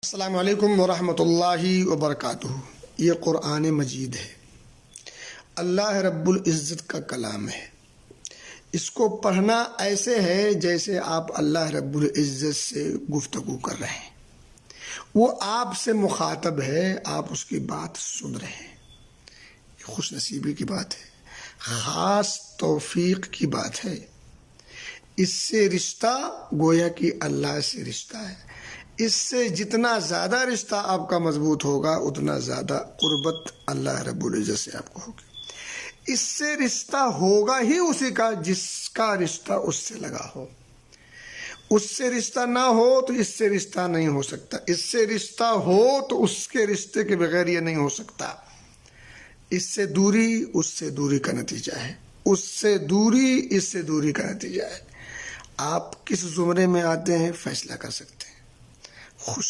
السلام علیکم ورحمۃ اللہ وبرکاتہ۔ یہ قرآن مجید ہے، اللہ رب العزت کا کلام ہے۔ اس کو پڑھنا ایسے ہے جیسے آپ اللہ رب العزت سے گفتگو کر رہے ہیں، وہ آپ سے مخاطب ہے، آپ اس کی بات سن رہے ہیں۔ یہ خوش نصیبی کی بات ہے، خاص توفیق کی بات ہے۔ اس سے رشتہ گویا کہ اللہ سے رشتہ ہے۔ اس سے جتنا زیادہ رشتہ آپ کا مضبوط ہوگا اتنا زیادہ قربت اللہ رب العزت سے آپ کو ہوگی۔ اس سے رشتہ ہوگا ہی اسی کا جس کا رشتہ اس سے لگا ہو۔ اس سے رشتہ نہ ہو تو اس سے رشتہ نہیں ہو سکتا، اس سے رشتہ ہو تو اس کے رشتے کے بغیر یہ نہیں ہو سکتا۔ اس سے دوری کا نتیجہ ہے، اس سے دوری کا نتیجہ ہے۔ آپ کس زمرے میں آتے ہیں فیصلہ کر سکتے ہیں۔ خوش